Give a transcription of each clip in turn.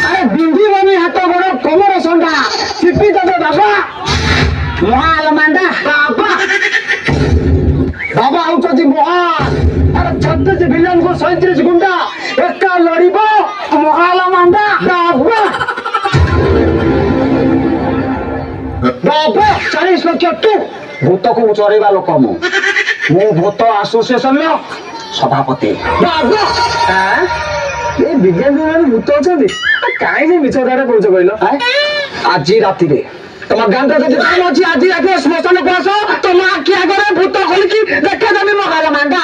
আরে বিন্দি বানি হাত বড় কমর সন্ডা চিপি দেবে বাবা মহাল মান্ডা বাবা বাবা হচ্ছে মহাল আরে 36 ভিলেন কো 37 গুন্ডা একা লড়িব মহাল মান্ডা বাবা বাবা 40 লক্ষ টু ভূতକୁ ଚରେଇବା ଲୋକ ମୁଁ ଭୂତ ଆସୋସିଏସନର ସଭାପତି ବାବା ଏ ବିଜ୍ଞାନ ଭୂତ ଅଛନ୍ତି କାହିଁ ସେ ମିଛ କଥାଟା କହୁଛ କହିଲ ଆଜି ରାତିରେ ତମ ଗାଁଟା ଯଦି ଟାଇମ୍ ଅଛି ଆଜି ରାତିରେ ଶ୍ମଶାନକୁ ଆସ ତମ ଆଖି ଆଗରେ ଭୂତ ଖୋଲିକି ଦେଖାଦେବି ମୋ ଗାଲ ମାଣ୍ଡା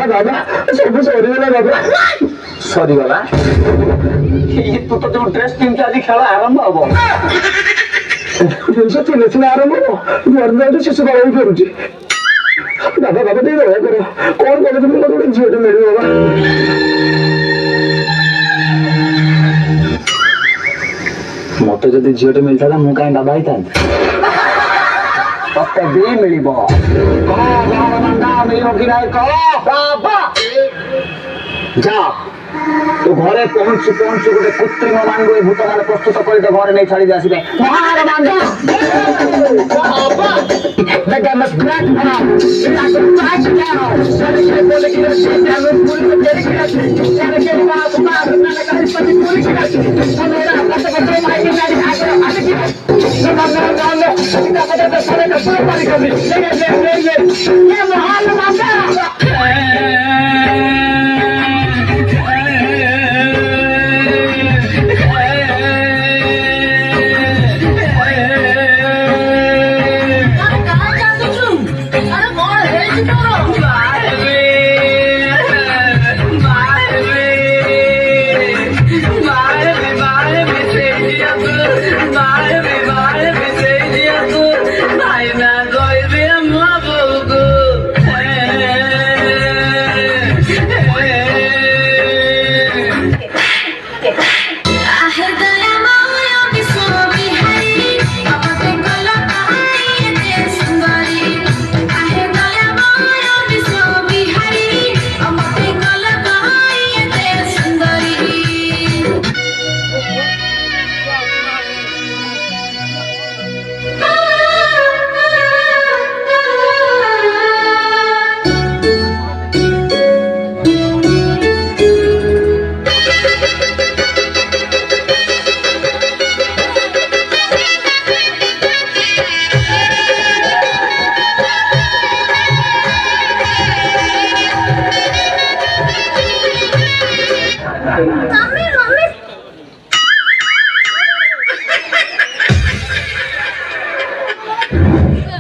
ବାବା ସବୁ ସରିଗଲା ବାବା ସରିଗଲା ତୁ ତ ଯୋଉ ଡ୍ରେସ୍ ପିନ୍ଧି ଆଜି ଖେଳ ଆରମ୍ଭ ହବ ଜିନିଷ ଥିଲେ ସିନା ଆରମ୍ଭ ହବ ମରିଯାଉଛି ଶିଶୁ ବାବା କରୁଛି ବାବା ବାବା ଟିକେ ଦୟା କର କଣ କରୁଛନ୍ତି ମୋତେ ଗୋଟେ ଝିଅଟେ ମିଳିବ ବାବା ମତେ ଯଦି ଝିଅଟେ ମିଳିଥାନ୍ତା ମୁଁ କାହିଁ ବାବା ହେଇଥାନ୍ତି ତତେ ବି ମିଳିବ ମିଳିବ କି ନାହିଁ କହ ବାବା ଯା ତୁ ଘରେ ପହଞ୍ଚୁ ପହଞ୍ଚୁ ଗୋଟେ କୃତ୍ରିମ ମାଣ୍ଡୁ ଏ ଭୂତ ମାନେ ପ୍ରସ୍ତୁତ କରି ତ ଘରେ ନେଇ ଛାଡି ଆସିବେ Mahar ମାଣ୍ଡ The game is black now. It's like a flash now.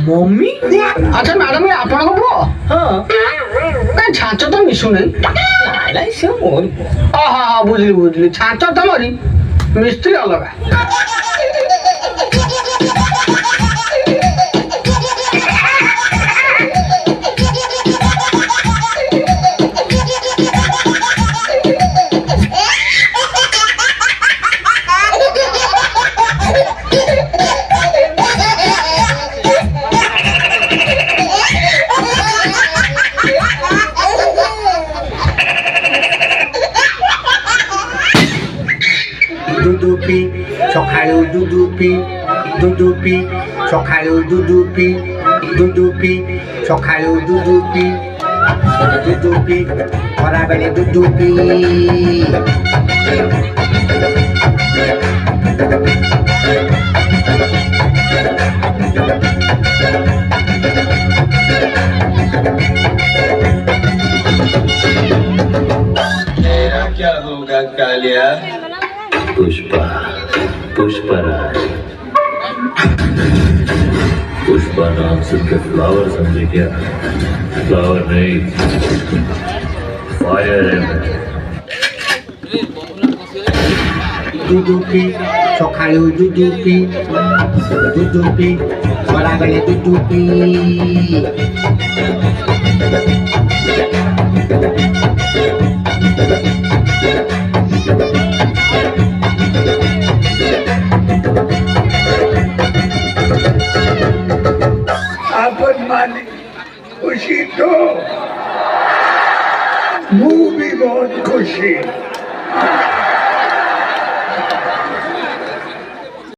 Mummy अच्छा मैडम ये आपन को पुओ हां काई छांच तो मिसु नै नाइ से मोर हां बुझली छांच तो मरी मिस्त्री अलगा Dudupi, sokhalu dudupi, dudupi, sokhalu dudupi, dudupi, sokhalu dudupi, dudupi, ora bele dudupi. तेरा क्या होगा का कालिया पुष्पा पुष्पराज पुष्पा नाम सुन के फ्लावर समझे क्या? फ्लावर नहीं, फायर है मैं। Dudupi, sokhalu dudupi, dudupi, solagale dudupi. आपन मालिक खुशी तो मुंह भी बहुत खुशी